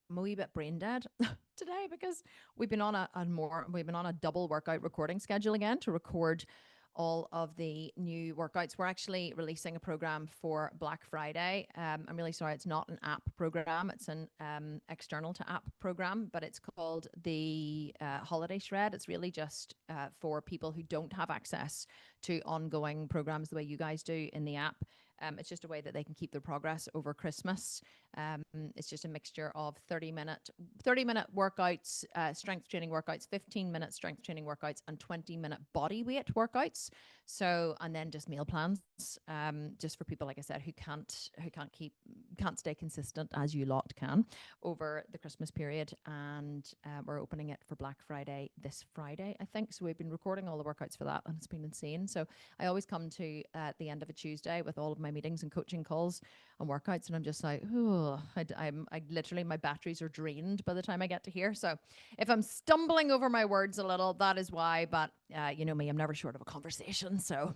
I'm a wee bit brain dead today because we've been on a double workout recording schedule again to record all of the new workouts. We're actually releasing a program for Black Friday. I'm really sorry, it's not an app program. It's an external to app program, but it's called the Holiday Shred. It's really just for people who don't have access to ongoing programs the way you guys do in the app. It's just a way that they can keep their progress over Christmas. Um, it's just a mixture of 30-minute workouts, strength training workouts, 15-minute strength training workouts, and 20-minute body weight workouts. So, and then just meal plans, just for people, like I said, can't stay consistent as you lot can over the Christmas period. And we're opening it for Black Friday this Friday, I think. So we've been recording all the workouts for that, and it's been insane. So I always come to the end of a Tuesday with all of my meetings and coaching calls and workouts, and I'm just like, oh, I literally, my batteries are drained by the time I get to here. So if I'm stumbling over my words a little, that is why. But you know me, I'm never short of a conversation. So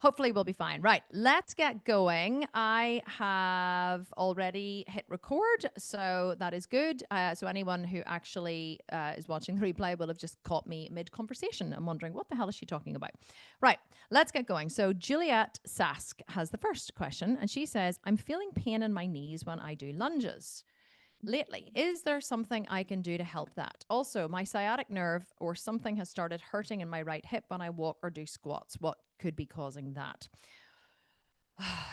hopefully we'll be fine. Right, let's get going. I have already hit record, so that is good. So anyone who actually is watching the replay will have just caught me mid-conversation and wondering, what the hell is she talking about? Right, let's get going. So Juliet Sask has the first question, and she says, I'm feeling pain in my knees when I do lunges lately. Is there something I can do to help that? Also, my sciatic nerve or something has started hurting in my right hip when I walk or do squats. What could be causing that?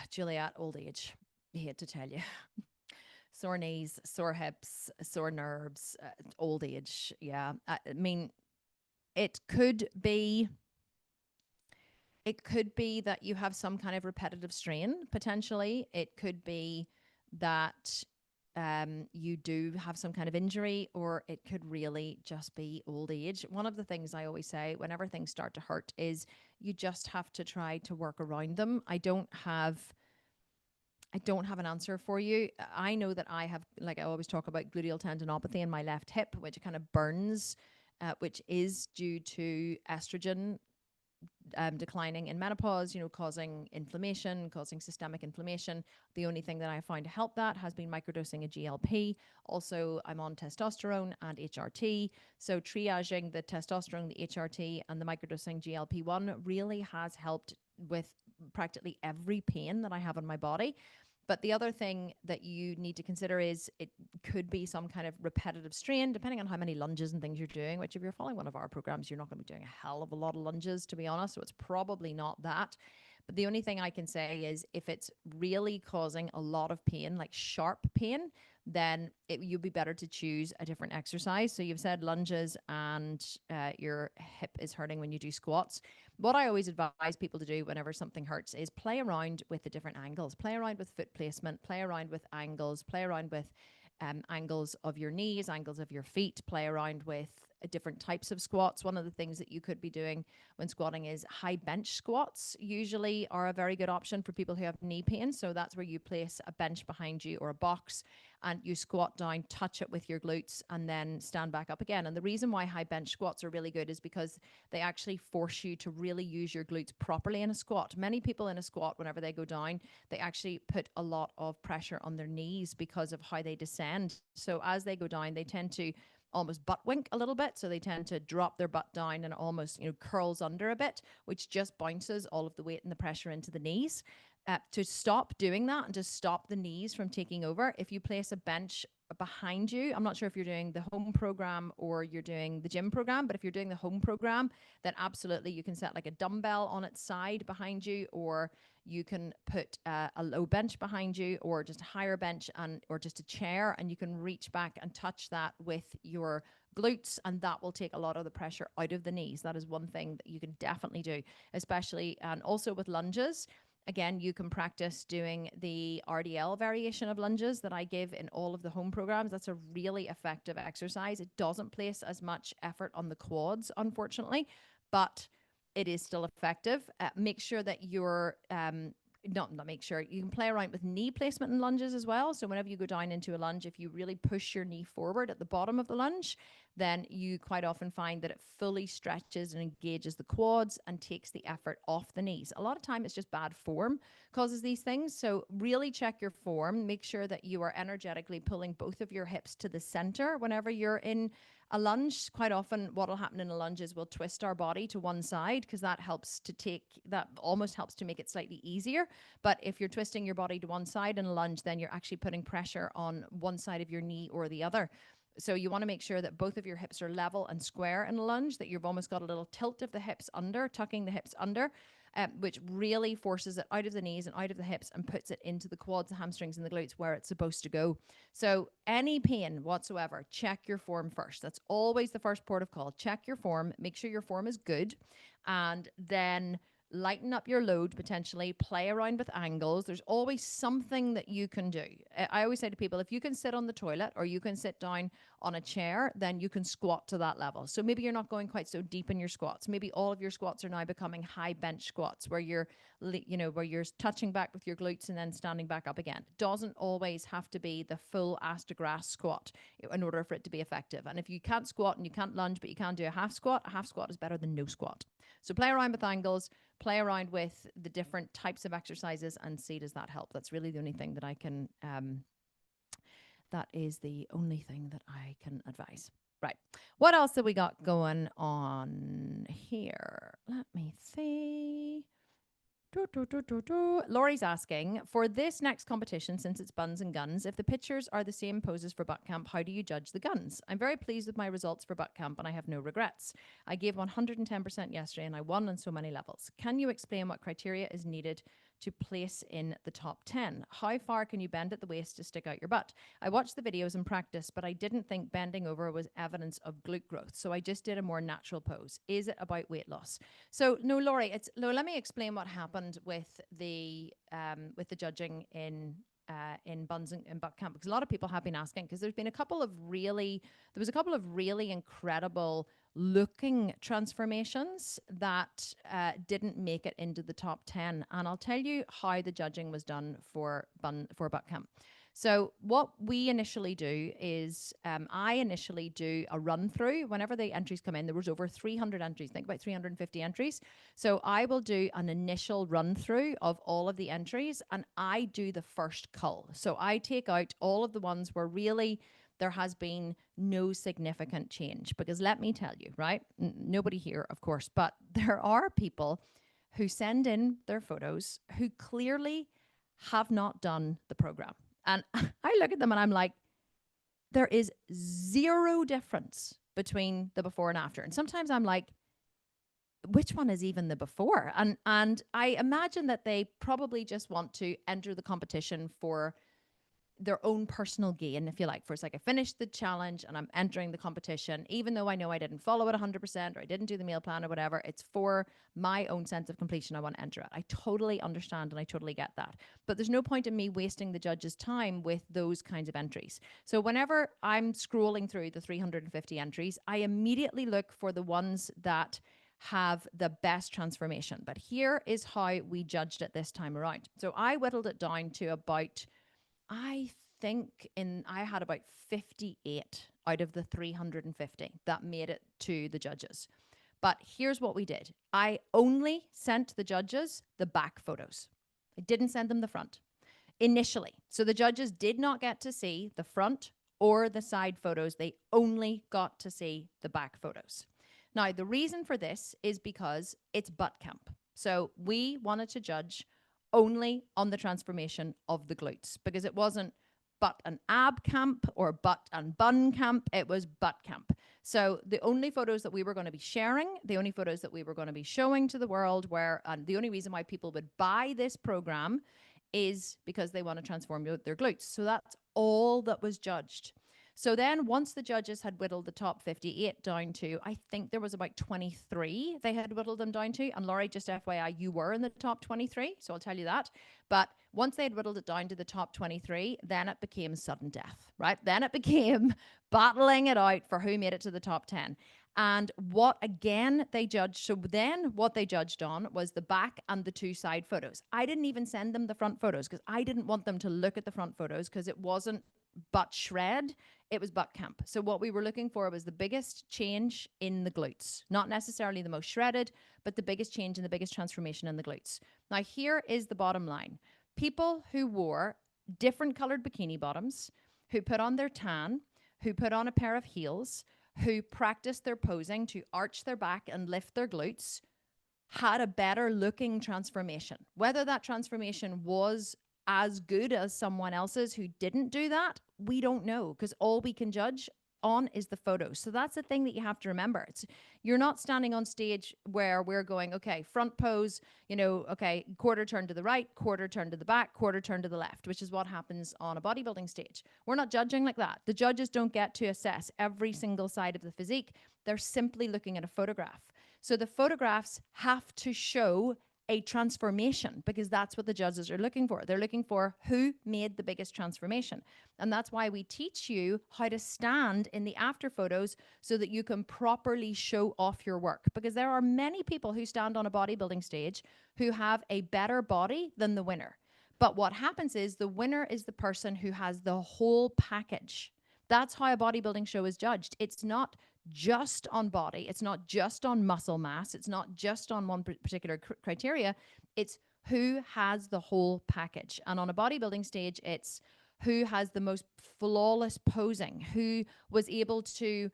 Juliet, old age. I hate to tell you. Sore knees, sore hips, sore nerves, old age. Yeah. I mean, it could be that you have some kind of repetitive strain, potentially. It could be that you do have some kind of injury, or it could really just be old age. One of the things I always say whenever things start to hurt is you just have to try to work around them. I don't have an answer for you. I know that I have, like I always talk about, gluteal tendinopathy in my left hip, which kind of burns, which is due to estrogen declining in menopause, causing inflammation, causing systemic inflammation. The only thing that I found to help that has been microdosing a GLP. Also, I'm on testosterone and HRT. So triaging the testosterone, the HRT, and the microdosing GLP-1 really has helped with practically every pain that I have in my body. But the other thing that you need to consider is it could be some kind of repetitive strain, depending on how many lunges and things you're doing, which if you're following one of our programs, you're not going to be doing a hell of a lot of lunges, to be honest. So it's probably not that. But the only thing I can say is if it's really causing a lot of pain, like sharp pain, then you'd be better to choose a different exercise. So you've said lunges and your hip is hurting when you do squats. What I always advise people to do whenever something hurts is play around with the different angles, play around with foot placement, play around with angles, play around with angles of your knees, angles of your feet, play around with different types of squats. One of the things that you could be doing when squatting is high bench squats usually are a very good option for people who have knee pain. So that's where you place a bench behind you or a box and you squat down, touch it with your glutes, and then stand back up again. And the reason why high bench squats are really good is because they actually force you to really use your glutes properly in a squat. Many people in a squat, whenever they go down, they actually put a lot of pressure on their knees because of how they descend. So as they go down, they tend to almost butt wink a little bit. So they tend to drop their butt down and almost, curls under a bit, which just bounces all of the weight and the pressure into the knees. To stop doing that and to stop the knees from taking over, if you place a bench behind you, I'm not sure if you're doing the home program or you're doing the gym program, but if you're doing the home program, then absolutely you can set like a dumbbell on its side behind you, or you can put a low bench behind you, or just a higher bench or just a chair, and you can reach back and touch that with your glutes, and that will take a lot of the pressure out of the knees. That is one thing that you can definitely do, especially, and also with lunges. Again, you can practice doing the RDL variation of lunges that I give in all of the home programs. That's a really effective exercise. It doesn't place as much effort on the quads, unfortunately, but it is still effective. Make sure that you're not make sure you can play around with knee placement in lunges as well. So whenever you go down into a lunge, if you really push your knee forward at the bottom of the lunge, then you quite often find that it fully stretches and engages the quads and takes the effort off the knees. A lot of time it's just bad form causes these things. So really check your form. Make sure that you are energetically pulling both of your hips to the center whenever you're in a lunge. Quite often what will happen in a lunge is we'll twist our body to one side because that almost helps to make it slightly easier. But if you're twisting your body to one side in a lunge, then you're actually putting pressure on one side of your knee or the other. So you want to make sure that both of your hips are level and square in a lunge, that you've almost got a little tilt of the hips under, tucking the hips under, which really forces it out of the knees and out of the hips and puts it into the quads, the hamstrings, and the glutes where it's supposed to go. So any pain whatsoever, check your form first. That's always the first port of call. Check your form, make sure your form is good, and then lighten up your load potentially, play around with angles. There's always something that you can do. I always say to people, if you can sit on the toilet or you can sit down on a chair, then you can squat to that level. So maybe you're not going quite so deep in your squats. Maybe all of your squats are now becoming high bench squats where you're touching back with your glutes and then standing back up again. It doesn't always have to be the full ass to grass squat in order for it to be effective. And if you can't squat and you can't lunge, but you can do a half squat is better than no squat. So play around with angles, play around with the different types of exercises and see does that help. That's really the only thing that I can, that is the only thing that I can advise. Right. What else have we got going on here? Let me see. Laurie's asking, for this next competition, since it's Buns and Guns, if the pictures are the same poses for butt camp, how do you judge the guns? I'm very pleased with my results for butt camp and I have no regrets. I gave 110% yesterday and I won on so many levels. Can you explain what criteria is needed to place in the top 10? How far can you bend at the waist to stick out your butt? I watched the videos and practiced, but I didn't think bending over was evidence of glute growth. So I just did a more natural pose. Is it about weight loss? So no, Laurie, let me explain what happened with the judging in Buns and butt camp, because a lot of people have been asking, because there was a couple of really incredible looking transformations that didn't make it into the top 10. And I'll tell you how the judging was done for butt camp. So what we initially do is I initially do a run through whenever the entries come in. There was over 300 entries, I think about 350 entries. So I will do an initial run through of all of the entries and I do the first cull. So I take out all of the ones where really there has been no significant change, because let me tell you, right? Nobody here, of course, but there are people who send in their photos who clearly have not done the program. And I look at them and I'm like, there is zero difference between the before and after. And sometimes I'm like, which one is even the before? And I imagine that they probably just want to enter the competition for their own personal gain, if you like. For it's like, I finished the challenge and I'm entering the competition, even though I know I didn't follow it 100% or I didn't do the meal plan or whatever. It's for my own sense of completion. I want to enter it. I totally understand and I totally get that. But there's no point in me wasting the judge's time with those kinds of entries. So whenever I'm scrolling through the 350 entries, I immediately look for the ones that have the best transformation. But here is how we judged it this time around. So I whittled it down to about, I had about 58 out of the 350 that made it to the judges. But here's what we did. I only sent the judges the back photos. I didn't send them the front initially. So the judges did not get to see the front or the side photos. They only got to see the back photos. Now, the reason for this is because it's butt camp. So we wanted to judge only on the transformation of the glutes, because it wasn't butt and ab camp or butt and bun camp. It was butt camp. So the only photos that we were going to be sharing, the only photos that we were going to be showing to the world were, and the only reason why people would buy this program is because they want to transform their glutes. So that's all that was judged. So then once the judges had whittled the top 58 down to, I think there was about 23 they had whittled them down to. And Laurie, just FYI, you were in the top 23, so I'll tell you that. But once they had whittled it down to the top 23, then it became sudden death, right? Then it became battling it out for who made it to the top 10. And what again they judged. So then what they judged on was the back and the 2 side photos. I didn't even send them the front photos because I didn't want them to look at the front photos because it wasn't butt shred, it was butt camp. So what we were looking for was the biggest change in the glutes, not necessarily the most shredded, but the biggest change and the biggest transformation in the glutes. Now here is the bottom line. People who wore different colored bikini bottoms, who put on their tan, who put on a pair of heels, who practiced their posing to arch their back and lift their glutes, had a better looking transformation. Whether that transformation was as good as someone else's who didn't do that, we don't know, because all we can judge on is the photos. So that's the thing that you have to remember. You're not standing on stage where we're going, okay, front pose, okay, quarter turn to the right, quarter turn to the back, quarter turn to the left, which is what happens on a bodybuilding stage. We're not judging like that. The judges don't get to assess every single side of the physique. They're simply looking at a photograph. So the photographs have to show a transformation because that's what the judges are looking for. They're looking for who made the biggest transformation. And that's why we teach you how to stand in the after photos so that you can properly show off your work. Because there are many people who stand on a bodybuilding stage who have a better body than the winner. But what happens is the winner is the person who has the whole package. That's how a bodybuilding show is judged. It's not just on body. It's not just on muscle mass. It's not just on one particular criteria. It's who has the whole package. And on a bodybuilding stage, it's who has the most flawless posing, who was able to,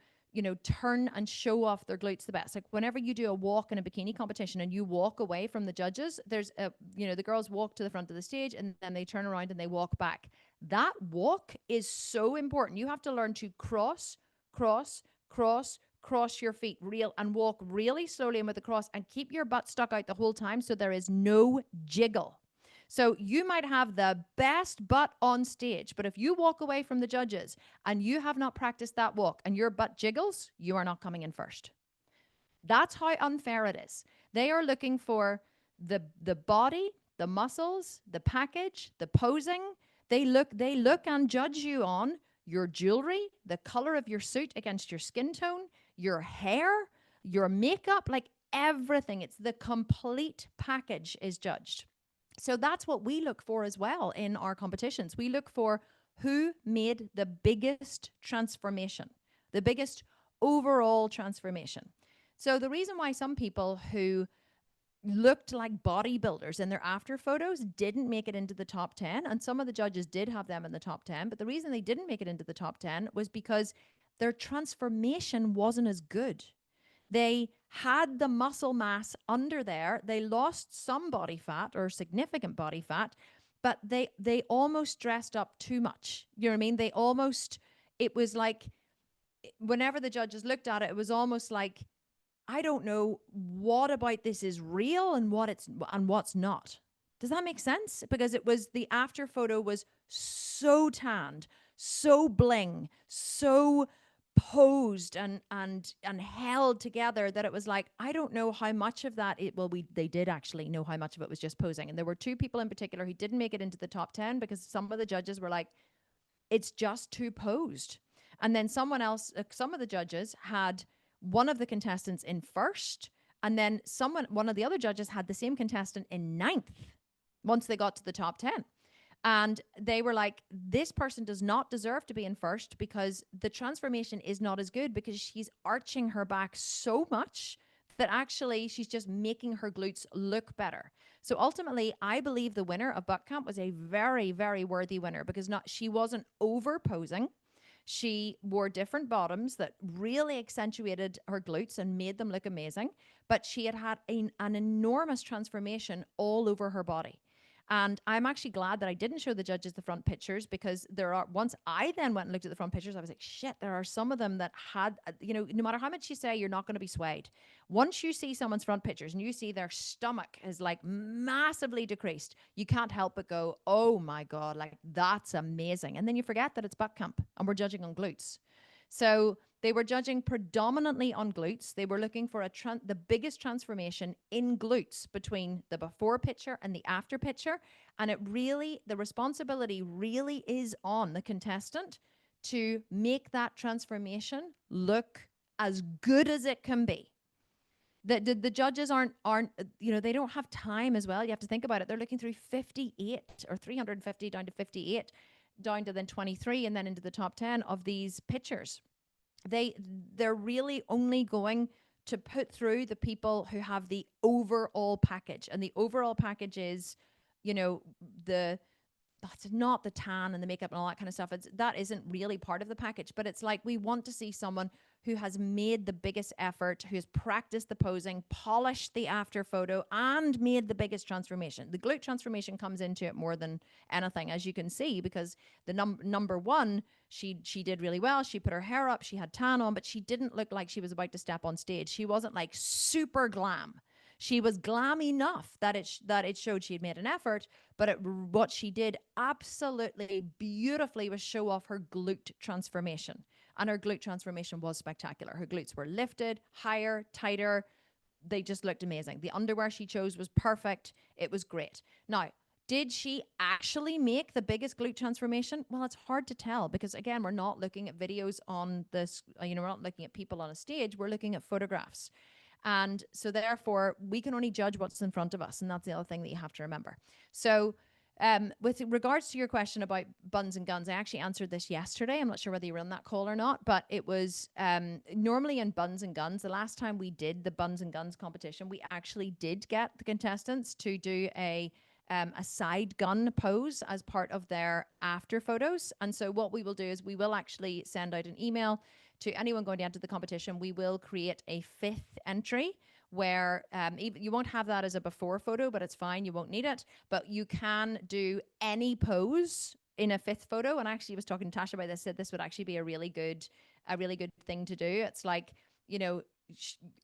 turn and show off their glutes the best. Like whenever you do a walk in a bikini competition and you walk away from the judges, there's the girls walk to the front of the stage and then they turn around and they walk back. That walk is so important. You have to learn to cross your feet and walk really slowly and with the cross and keep your butt stuck out the whole time so there is no jiggle. So you might have the best butt on stage, but if you walk away from the judges and you have not practiced that walk and your butt jiggles, you are not coming in first. That's how unfair it is. They are looking for the body, the muscles, the package, the posing. They look and judge you on your jewelry, the color of your suit against your skin tone, your hair, your makeup, like everything. It's the complete package is judged. So that's what we look for as well in our competitions. We look for who made the biggest transformation, the biggest overall transformation. So the reason why some people who looked like bodybuilders in their after photos didn't make it into the top 10, and some of the judges did have them in the top 10, but the reason they didn't make it into the top 10 was because their transformation wasn't as good. They had the muscle mass under there. They lost some body fat or significant body fat, but they almost dressed up too much. You know what I mean? It was like, whenever the judges looked at it, it was almost like, I don't know what about this is real and what's not. Does that make sense? Because it was the after photo was so tanned, so bling, so posed and held together that it was like, I don't know how much of that they did actually know how much of it was just posing. And there were 2 people in particular who didn't make it into the top 10 because some of the judges were like, it's just too posed. And then some of the judges had one of the contestants in first, and then one of the other judges had the same contestant in 9th once they got to the top 10. And they were like, this person does not deserve to be in first because the transformation is not as good because she's arching her back so much that actually she's just making her glutes look better. So ultimately, I believe the winner of Butt Camp was a very, very worthy winner because she wasn't over posing. She wore different bottoms that really accentuated her glutes and made them look amazing. But she had an enormous transformation all over her body. And I'm actually glad that I didn't show the judges the front pictures because once I then went and looked at the front pictures, I was like, shit, there are some of them that had, no matter how much you say, you're not going to be swayed. Once you see someone's front pictures and you see their stomach is like massively decreased, you can't help but go, oh my God, like that's amazing. And then you forget that it's butt camp and we're judging on glutes. So they were judging predominantly on glutes. They were looking for the biggest transformation in glutes between the before picture and the after picture. And the responsibility really is on the contestant to make that transformation look as good as it can be. The judges aren't they don't have time as well. You have to think about it. They're looking through 58 or 350 down to 58, down to then 23, and then into the top 10 of these pictures. They're really only going to put through the people who have the overall package, and the overall package is, the that's not the tan and the makeup and all that kind of stuff. That isn't really part of the package, but it's like we want to see someone who has made the biggest effort, who has practiced the posing, polished the after photo, and made the biggest transformation. The glute transformation comes into it more than anything, as you can see, because the number one, she did really well. She put her hair up, she had tan on, but she didn't look like she was about to step on stage. She wasn't like super glam. She was glam enough that it showed she had made an effort, but what she did absolutely beautifully was show off her glute transformation. And her glute transformation was spectacular. Her glutes were lifted, higher, tighter. They just looked amazing. The underwear she chose was perfect. It was great. Now, did she actually make the biggest glute transformation? Well, it's hard to tell because, again, we're not looking at videos on this, we're not looking at people on a stage. We're looking at photographs. And so therefore, we can only judge what's in front of us. And that's the other thing that you have to remember. So with regards to your question about Buns and Guns, I actually answered this yesterday. I'm not sure whether you were on that call or not, but it was normally in Buns and Guns, the last time we did the Buns and Guns competition, we actually did get the contestants to do a side gun pose as part of their after photos. And so what we will do is we will actually send out an email to anyone going to enter the competition. We will create a 5th entry where you won't have that as a before photo, but it's fine. You won't need it. But you can do any pose in a 5th photo. And I actually was talking to Tasha about this, said this would actually be a really good thing to do. It's like,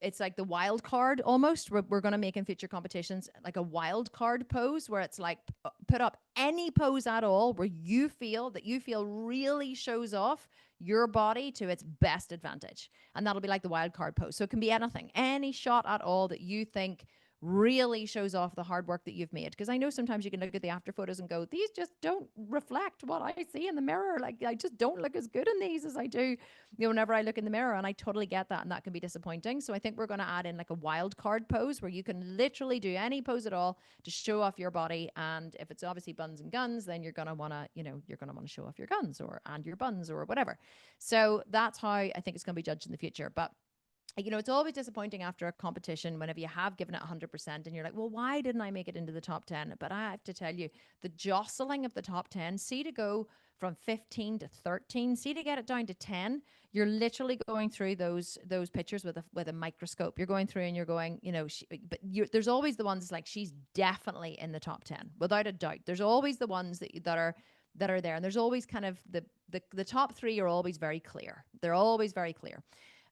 it's like the wild card almost. We're going to make in future competitions like a wild card pose where it's like put up any pose at all where you feel really shows off your body to its best advantage. And that'll be like the wild card pose. So it can be anything, any shot at all that you think really shows off the hard work that you've made. Because I know sometimes you can look at the after photos and go, these just don't reflect what I see in the mirror. Like I just don't look as good in these as I do, whenever I look in the mirror. And I totally get that. And that can be disappointing. So I think we're going to add in like a wild card pose where you can literally do any pose at all to show off your body. And if it's obviously Buns and Guns, then you're going to want to, you're going to want to show off your guns and your buns or whatever. So that's how I think it's going to be judged in the future. But it's always disappointing after a competition whenever you have given it 100% and you're like, well, why didn't I make it into the top 10? But I have to tell you, the jostling of the top 10, see to go from 15 to 13, see to get it down to 10, you're literally going through those pictures with a microscope. You're going through and you're going, there's always the ones like she's definitely in the top 10, without a doubt. There's always the ones that are there. And there's always kind of the top 3 are always very clear. They're always very clear.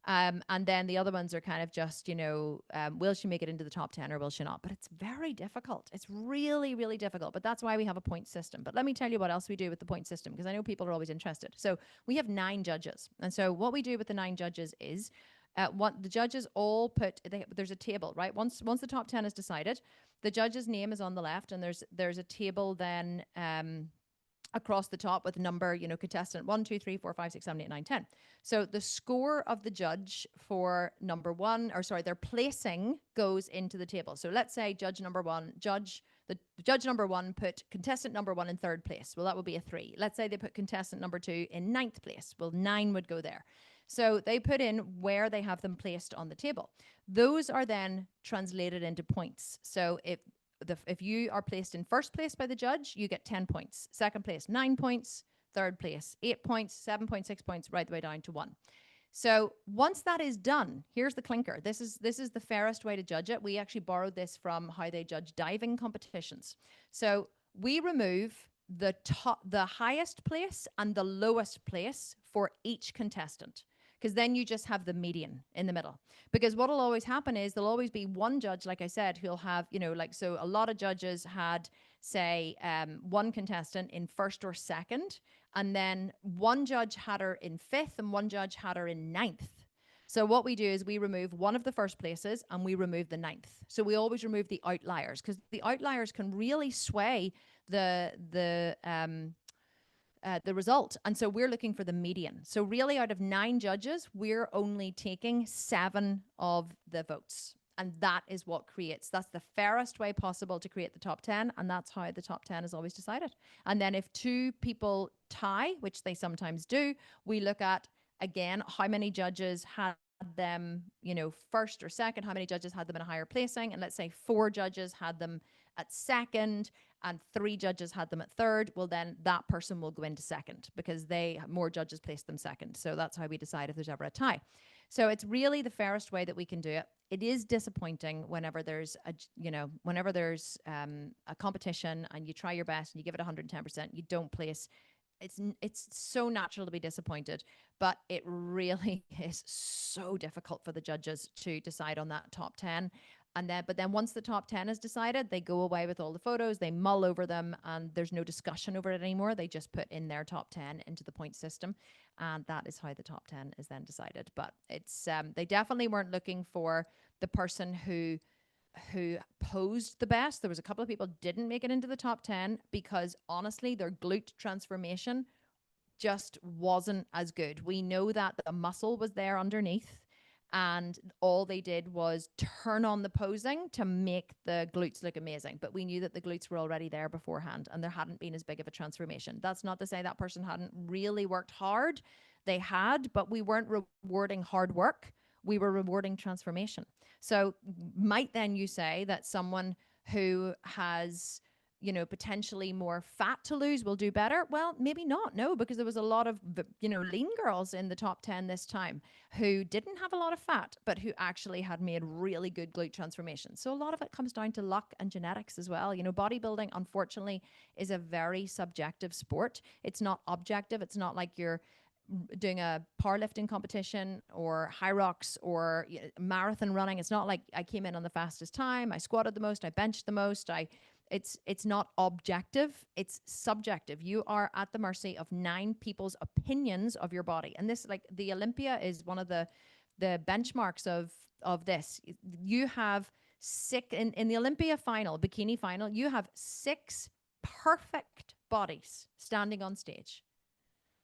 And then the other ones are kind of just, will she make it into the top 10 or will she not? But it's very difficult. It's really, really difficult. But that's why we have a point system. But let me tell you what else we do with the point system, because I know people are always interested. So we have 9 judges. And so what we do with the 9 judges is what the judges all there's a table, right? Once the top 10 is decided, the judge's name is on the left and there's a table then across the top with number, contestant 1, 2, 3, 4, 5, 6, 7, 8, 9, 10. So the score of the judge for their placing goes into the table. So let's say judge number one put contestant number 1 in 3rd place. Well, that would be a 3. Let's say they put contestant number 2 in 9th place. Well, 9 would go there. So they put in where they have them placed on the table. Those are then translated into points. So if you are placed in 1st place by the judge, you get 10 points. 2nd place, 9 points. 3rd place, 8 points, 7.6 points, right the way down to 1. So once that is done, here's the clinker. This is the fairest way to judge it. We actually borrowed this from how they judge diving competitions. So we remove the highest place and the lowest place for each contestant, because then you just have the median in the middle. Because what will always happen is there'll always be one judge, like I said, who'll have, so a lot of judges had, say, one contestant in 1st or 2nd, and then one judge had her in 5th and one judge had her in 9th. So what we do is we remove one of the 1st places and we remove the 9th. So we always remove the outliers, because the outliers can really sway the the result. And so we're looking for the median. So really, out of 9 judges, we're only taking 7 of the votes. And that is what creates, that's the fairest way possible to create the top 10. And that's how the top 10 is always decided. And then if 2 people tie, which they sometimes do, we look at, again, how many judges had them, first or second, how many judges had them in a higher placing. And let's say 4 judges had them at second and 3 judges had them at third. Well, then that person will go into second because more judges placed them second. So that's how we decide if there's ever a tie. So it's really the fairest way that we can do it. It is disappointing whenever there's a competition and you try your best and you give it 110%, you don't place. It's so natural to be disappointed, but it really is so difficult for the judges to decide on that top 10. But then once the top 10 is decided, they go away with all the photos, they mull over them, and there's no discussion over it anymore. They just put in their top 10 into the point system, and that is how the top 10 is then decided. But it's they definitely weren't looking for the person who posed the best. There was a couple of people didn't make it into the top 10 because honestly, their glute transformation just wasn't as good. We know that the muscle was there underneath and all they did was turn on the posing to make the glutes look amazing. But we knew that the glutes were already there beforehand and there hadn't been as big of a transformation. That's not to say that person hadn't really worked hard. They had, but we weren't rewarding hard work. We were rewarding transformation. So might then you say that someone who has, potentially more fat to lose will do better? Well, maybe not. No, because there was a lot of, lean girls in the top 10 this time who didn't have a lot of fat, but who actually had made really good glute transformation. So a lot of it comes down to luck and genetics as well. Bodybuilding, unfortunately, is a very subjective sport. It's not objective. It's not like you're doing a powerlifting competition or high rocks or marathon running. It's not like I came in on the fastest time, I squatted the most, I benched the most. It's not objective, it's subjective. You are at the mercy of 9 people's opinions of your body. And this, like, the Olympia is one of the benchmarks of this. You have 6 in the Olympia final, bikini final, you have 6 perfect bodies standing on stage,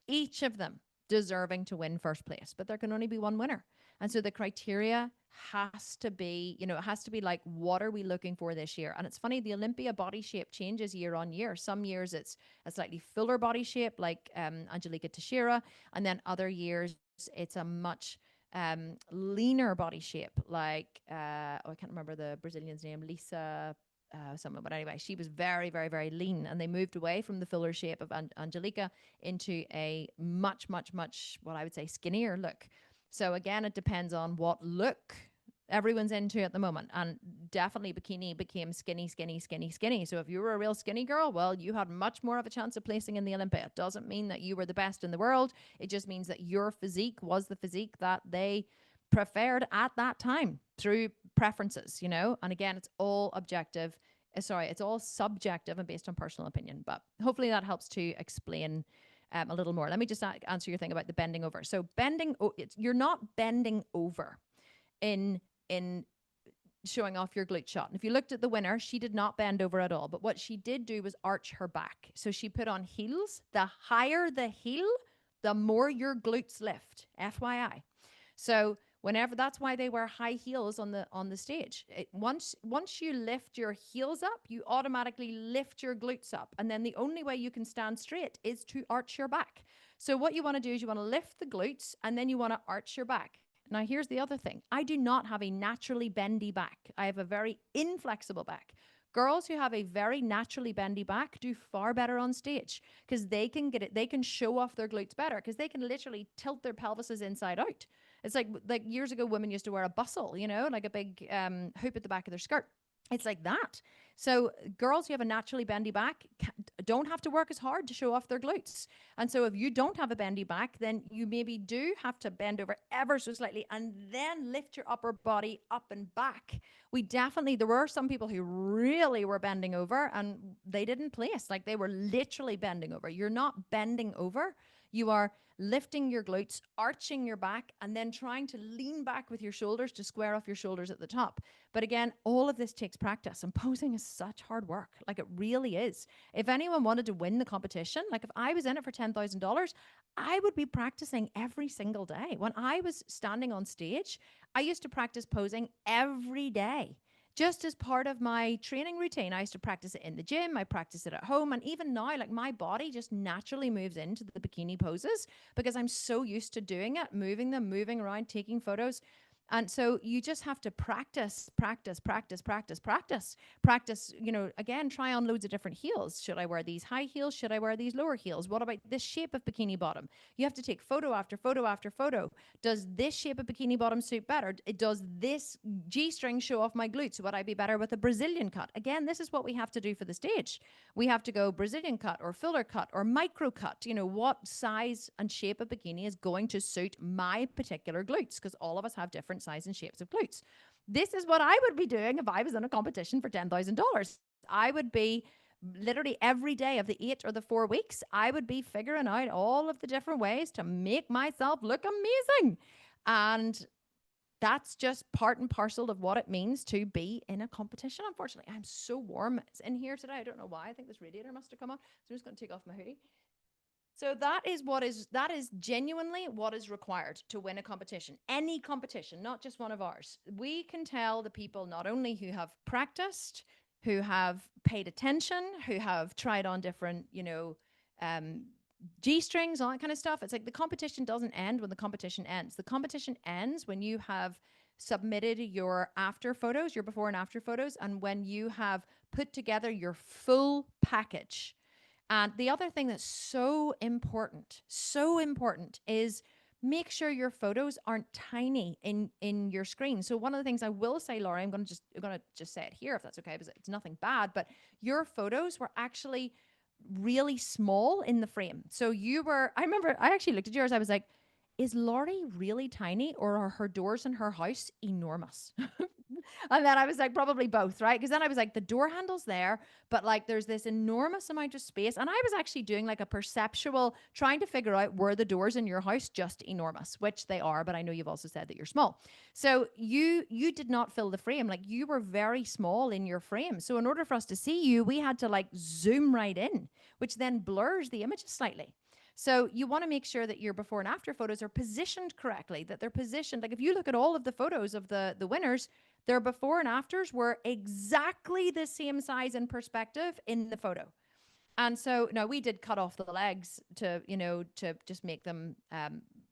each of them deserving to win first place, but there can only be one winner. And so the criteria has to be, it has to be like, what are we looking for this year? And it's funny, the Olympia body shape changes year on year. Some years it's a slightly fuller body shape, like Angelica Teixeira, and then other years it's a much leaner body shape, like I can't remember the Brazilian's name, Lisa someone, but anyway, she was very, very, very lean, and they moved away from the fuller shape of Angelica into a much, much, much, what I would say, skinnier look. So again, it depends on what look everyone's into at the moment, and definitely bikini became skinny, skinny, skinny, skinny. So if you were a real skinny girl, well, you had much more of a chance of placing in the Olympia. It doesn't mean that you were the best in the world. It just means that your physique was the physique that they preferred at that time through preferences, and again, it's all objective. It's all subjective and based on personal opinion, but hopefully that helps to explain a little more. Let me just answer your thing about the bending over. So you're not bending over in showing off your glute shot. And if you looked at the winner, she did not bend over at all, but what she did do was arch her back. So she put on heels. The higher the heel, the more your glutes lift, FYI. So that's why they wear high heels on the stage. Once you lift your heels up, you automatically lift your glutes up. And then the only way you can stand straight is to arch your back. So what you want to do is you want to lift the glutes and then you want to arch your back. Now, here's the other thing. I do not have a naturally bendy back. I have a very inflexible back. Girls who have a very naturally bendy back do far better on stage because they can show off their glutes better because they can literally tilt their pelvises inside out. It's like years ago, women used to wear a bustle, like a big hoop at the back of their skirt. It's like that. So girls who have a naturally bendy back don't have to work as hard to show off their glutes. And so if you don't have a bendy back, then you maybe do have to bend over ever so slightly and then lift your upper body up and back. There were some people who really were bending over and they didn't place. Like they were literally bending over. You're not bending over. You are lifting your glutes, arching your back, and then trying to lean back with your shoulders to square off your shoulders at the top. But again, all of this takes practice, and posing is such hard work. Like, it really is. If anyone wanted to win the competition, like if I was in it for $10,000, I would be practicing every single day. When I was standing on stage, I used to practice posing every day. Just as part of my training routine, I used to practice it in the gym, I practice it at home. And even now, like, my body just naturally moves into the bikini poses because I'm so used to doing it, moving them, moving around, taking photos. And so you just have to practice, practice, practice, practice, practice, practice. Again, try on loads of different heels. Should I wear these high heels? Should I wear these lower heels? What about this shape of bikini bottom? You have to take photo after photo after photo. Does this shape of bikini bottom suit better? Does this G-string show off my glutes? Would I be better with a Brazilian cut? Again, this is what we have to do for the stage. We have to go Brazilian cut or filler cut or micro cut. What size and shape of bikini is going to suit my particular glutes? Because all of us have different size and shapes of glutes. This is what I would be doing if I was in a competition for $10,000. I would be literally every day of the 8 or the 4 weeks, I would be figuring out all of the different ways to make myself look amazing. And that's just part and parcel of what it means to be in a competition. Unfortunately, I'm so warm. It's in here today. I don't know why. I think this radiator must have come on. So I'm just going to take off my hoodie. So that is genuinely what is required to win a competition, any competition, not just one of ours. We can tell the people not only who have practiced, who have paid attention, who have tried on different, G-strings, all that kind of stuff. It's like the competition doesn't end when the competition ends. The competition ends when you have submitted your after photos, your before and after photos, and when you have put together your full package. And the other thing that's so important is make sure your photos aren't tiny in your screen. So one of the things I will say, Laura, I'm going to just say it here if that's okay, because it's nothing bad, but your photos were actually really small in the frame. So I remember I actually looked at yours. I was like, is Laurie really tiny, or are her doors in her house enormous? And then I was like, probably both, right? Because then I was like, the door handle's there, but like there's this enormous amount of space. And I was actually doing like a perceptual, trying to figure out, were the doors in your house just enormous, which they are, but I know you've also said that you're small. So you did not fill the frame. Like, you were very small in your frame. So in order for us to see you, we had to like zoom right in, which then blurs the images slightly. So you want to make sure that your before and after photos are positioned correctly, that they're positioned. Like, if you look at all of the photos of the winners, their before and afters were exactly the same size and perspective in the photo. And so, no, we did cut off the legs to just make them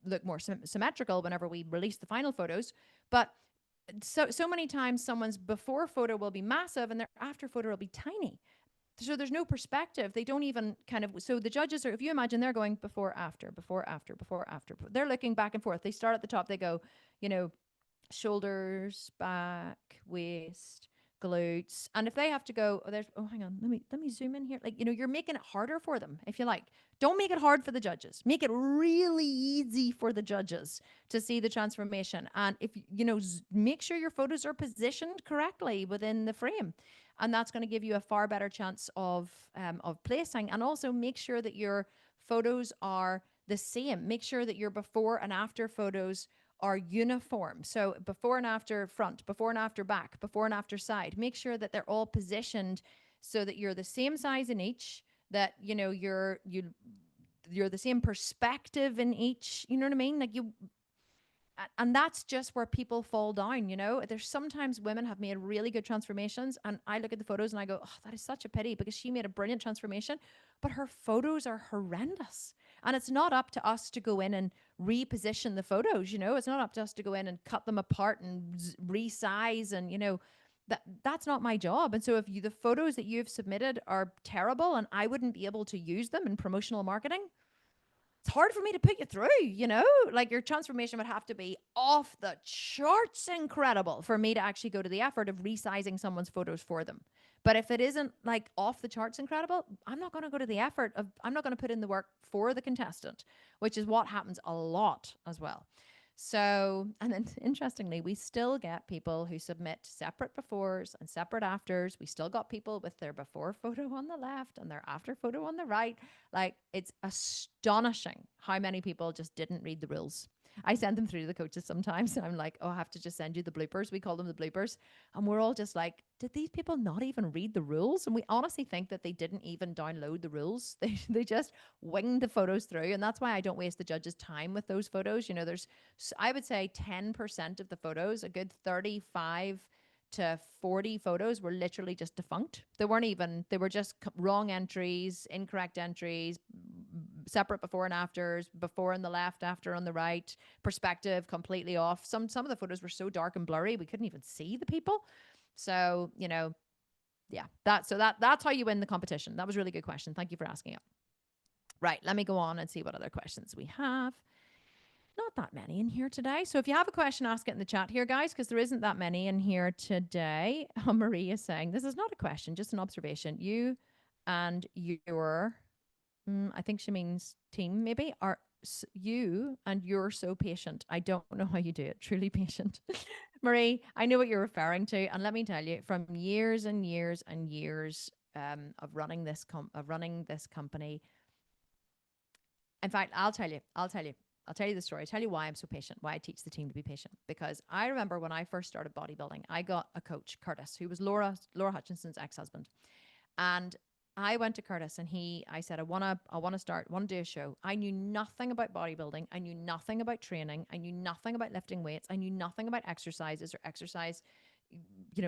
look more symmetrical whenever we release the final photos. But so many times someone's before photo will be massive and their after photo will be tiny. So there's no perspective. They don't even so the judges are, if you imagine, they're going before, after, before, after, before, after. They're looking back and forth. They start at the top. They go, shoulders, back, waist, glutes. And if they have to go, hang on, let me zoom in here. Like, you're making it harder for them, if you like. Don't make it hard for the judges. Make it really easy for the judges to see the transformation. And if, make sure your photos are positioned correctly within the frame. And that's going to give you a far better chance of placing. And also make sure that your photos are the same. Make sure that your before and after photos are uniform. So before and after front, before and after back, before and after side. Make sure that they're all positioned so that you're the same size in each, that you're the same perspective in each. You know what I mean? Like, and that's just where people fall down. There's sometimes women have made really good transformations, and I look at the photos and I go, oh, that is such a pity, because she made a brilliant transformation, but her photos are horrendous. And it's not up to us to go in and reposition the photos. It's not up to us to go in and cut them apart and resize, and that's not my job. And so if the photos that you've submitted are terrible and I wouldn't be able to use them in promotional marketing, it's hard for me to put you through. Like, your transformation would have to be off the charts incredible for me to actually go to the effort of resizing someone's photos for them. But if it isn't like off the charts incredible, I'm not going to go to the effort of, I'm not going to put in the work for the contestant, which is what happens a lot as well. So, and then interestingly, we still get people who submit separate befores and separate afters. We still got people with their before photo on the left and their after photo on the right. Like, it's astonishing how many people just didn't read the rules. I send them through to the coaches sometimes, and I'm like, oh, I have to just send you the bloopers. We call them the bloopers. And we're all just like, did these people not even read the rules? And we honestly think that they didn't even download the rules. They just winged the photos through. And that's why I don't waste the judges' time with those photos. You know, there's, I would say 10% of the photos, a good 35 to 40 photos were literally just defunct. They weren't even, they were just wrong entries, incorrect entries, separate before and afters, before on the left, after on the right, perspective completely off. Some of the photos were so dark and blurry we couldn't even see the people. So, you know, yeah, that's how you win the competition. That was a really good question. Thank you for asking it. Right, let me go on and see what other questions we have. Not that many in here today. So if you have a question, ask it in the chat here, guys, because there isn't that many in here today. Marie is saying, this is not a question, just an observation. You and your, I think she means team maybe, are you and you're so patient. I don't know how you do it. Truly patient. Marie, I know what you're referring to. And let me tell you, from years and years and years of running this company, in fact, I'll tell you the story. I'll tell you why I'm so patient, why I teach the team to be patient. Because I remember when I first started bodybuilding, I got a coach, Curtis, who was Laura Hutchinson's ex-husband. And I went to Curtis and I said, I want to do a show. I knew nothing about bodybuilding. I knew nothing about training. I knew nothing about lifting weights. I knew nothing about exercises or exercise,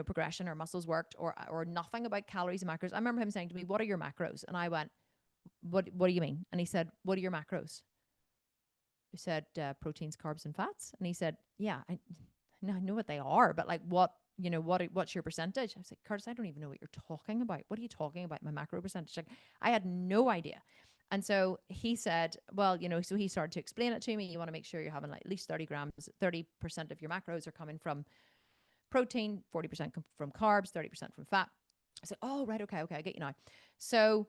progression or muscles worked or nothing about calories and macros. I remember him saying to me, what are your macros? And I went, what do you mean? And he said, what are your macros? I said, proteins, carbs, and fats. And he said, yeah, I know what they are, but like what's your percentage? I was like, Curtis, I don't even know what you're talking about. What are you talking about? My macro percentage? Like, I had no idea. And so he said, well, so he started to explain it to me. You want to make sure you're having like at least 30% of your macros are coming from protein, 40% from carbs, 30% from fat. I said, oh, right. Okay. I get you now. So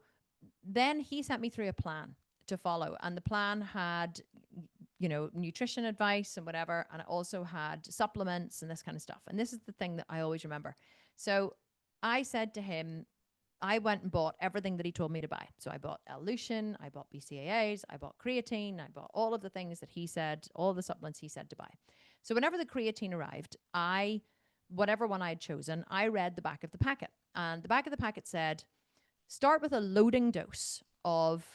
then he sent me through a plan to follow. And the plan had, nutrition advice and whatever. And it also had supplements and this kind of stuff. And this is the thing that I always remember. So I said to him, I went and bought everything that he told me to buy. So I bought L-Lutein, I bought BCAAs, I bought creatine, I bought all of the things that he said, all the supplements he said to buy. So whenever the creatine arrived, whatever one I had chosen, I read the back of the packet. And the back of the packet said, start with a loading dose of,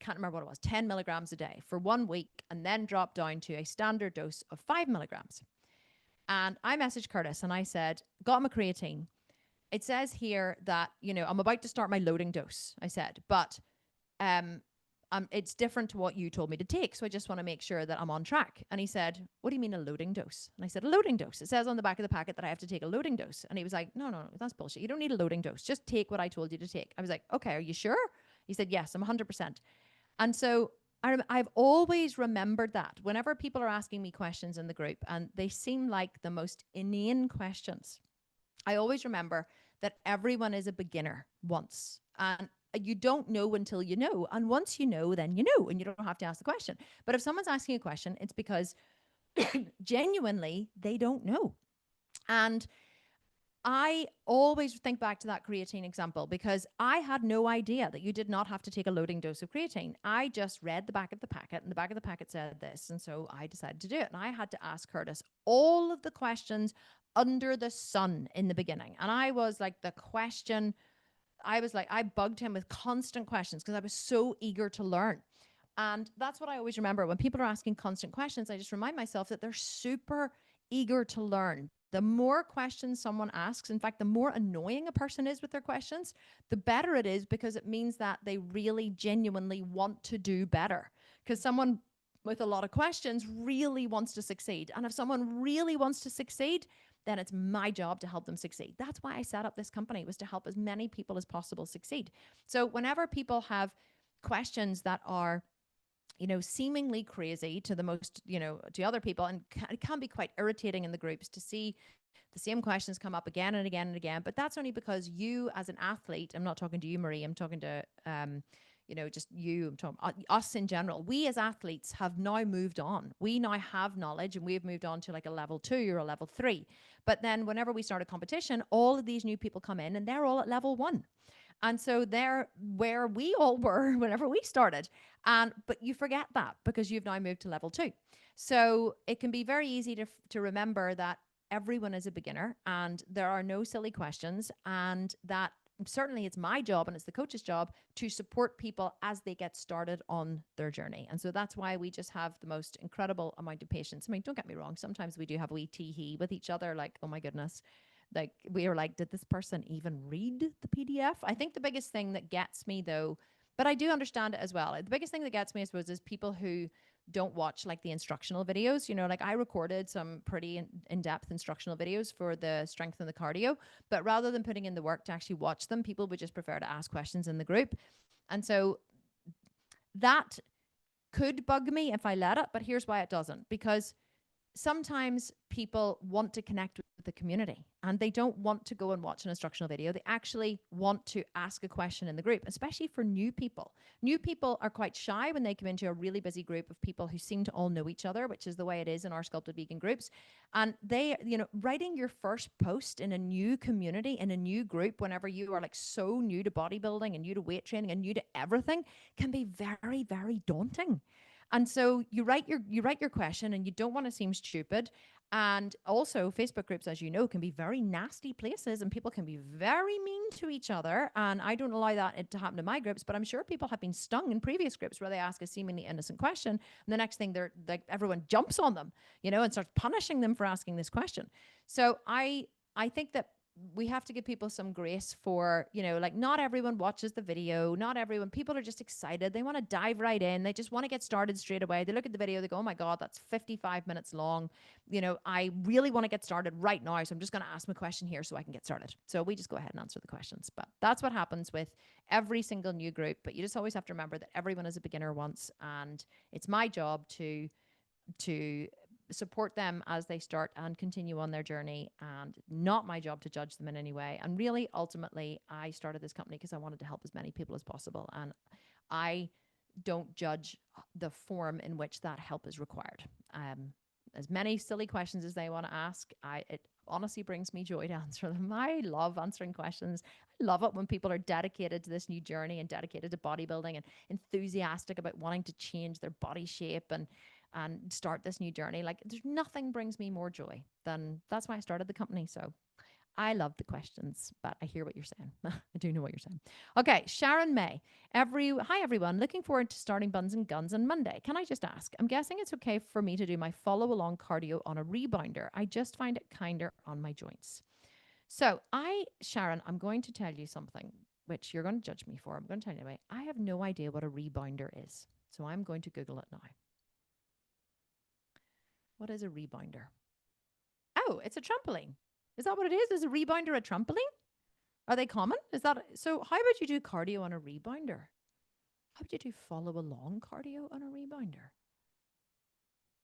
can't remember what it was, 10 milligrams a day for 1 week, and then drop down to a standard dose of 5 milligrams. And I messaged Curtis and I said, got him a creatine. It says here that, I'm about to start my loading dose, I said, but it's different to what you told me to take. So I just want to make sure that I'm on track. And he said, what do you mean a loading dose? And I said, a loading dose. It says on the back of the packet that I have to take a loading dose. And he was like, no, that's bullshit. You don't need a loading dose. Just take what I told you to take. I was like, okay, are you sure? He said, yes, I'm 100%. And so I've always remembered that whenever people are asking me questions in the group and they seem like the most inane questions, I always remember that everyone is a beginner once. And you don't know until you know. And once you know, then you know, and you don't have to ask the question. But if someone's asking a question, it's because genuinely they don't know. And I always think back to that creatine example because I had no idea that you did not have to take a loading dose of creatine. I just read the back of the packet and the back of the packet said this. And so I decided to do it. And I had to ask Curtis all of the questions under the sun in the beginning. And I was like, I bugged him with constant questions because I was so eager to learn. And that's what I always remember. When people are asking constant questions, I just remind myself that they're super eager to learn. The more questions someone asks, in fact, the more annoying a person is with their questions, the better it is because it means that they really genuinely want to do better. Because someone with a lot of questions really wants to succeed. And if someone really wants to succeed, then it's my job to help them succeed. That's why I set up this company, was to help as many people as possible succeed. So whenever people have questions that are, seemingly crazy to the most, to other people, and it can be quite irritating in the groups to see the same questions come up again and again and again. But that's only because you as an athlete, I'm not talking to you, Marie, I'm talking to, just you, I'm talking, us in general, we as athletes have now moved on. We now have knowledge and we've moved on to like a level 2 or a level 3. But then whenever we start a competition, all of these new people come in and they're all at level 1. And so they're where we all were whenever we started. But you forget that because you've now moved to level 2. So it can be very easy to remember that everyone is a beginner and there are no silly questions, and that certainly it's my job and it's the coach's job to support people as they get started on their journey. And so that's why we just have the most incredible amount of patience. I mean, don't get me wrong, sometimes we do have a wee tee-hee with each other, like, oh my goodness, like we are like, did this person even read the PDF? I think the biggest thing that gets me though, but I do understand it as well. The biggest thing that gets me, I suppose, is people who don't watch like the instructional videos. Like I recorded some pretty in-depth instructional videos for the strength and the cardio, but rather than putting in the work to actually watch them, people would just prefer to ask questions in the group. And so that could bug me if I let it, but here's why it doesn't. Because sometimes people want to connect with the community and they don't want to go and watch an instructional video. They actually want to ask a question in the group, especially for new people. New people are quite shy when they come into a really busy group of people who seem to all know each other, which is the way it is in our Sculpted Vegan groups. And they, writing your first post in a new community, in a new group, whenever you are like so new to bodybuilding and new to weight training and new to everything, can be very, very daunting. And so you write your question and you don't want to seem stupid. And also Facebook groups, as you know, can be very nasty places and people can be very mean to each other. And I don't allow that to happen in my groups, but I'm sure people have been stung in previous groups where they ask a seemingly innocent question. And the next thing they're like, everyone jumps on them, and starts punishing them for asking this question. So I think that we have to give people some grace for, like not everyone watches the video. Not everyone, people are just excited. They want to dive right in. They just want to get started straight away. They look at the video, they go, oh my God, that's 55 minutes long. I really want to get started right now. So I'm just going to ask my question here so I can get started. So we just go ahead and answer the questions. But that's what happens with every single new group. But you just always have to remember that everyone is a beginner once. And it's my job to support them as they start and continue on their journey, and not my job to judge them in any way. And really, ultimately, I started this company because I wanted to help as many people as possible. And I don't judge the form in which that help is required. As many silly questions as they want to ask, it honestly brings me joy to answer them. I love answering questions. I love it when people are dedicated to this new journey and dedicated to bodybuilding and enthusiastic about wanting to change their body shape and start this new journey. Like there's nothing brings me more joy than, that's why I started the company. So I love the questions, but I hear what you're saying. I do know what you're saying. Okay, Sharon May. Hi everyone. Looking forward to starting Buns and Guns on Monday. Can I just ask? I'm guessing it's okay for me to do my follow along cardio on a rebounder. I just find it kinder on my joints. So Sharon, I'm going to tell you something which you're going to judge me for. I'm going to tell you anyway. I have no idea what a rebounder is. So I'm going to Google it now. What is a rebounder? Oh, it's a trampoline. Is that what it is? Is a rebounder a trampoline? Are they common? Is that so? How would you do cardio on a rebounder? How would you do follow along cardio on a rebounder?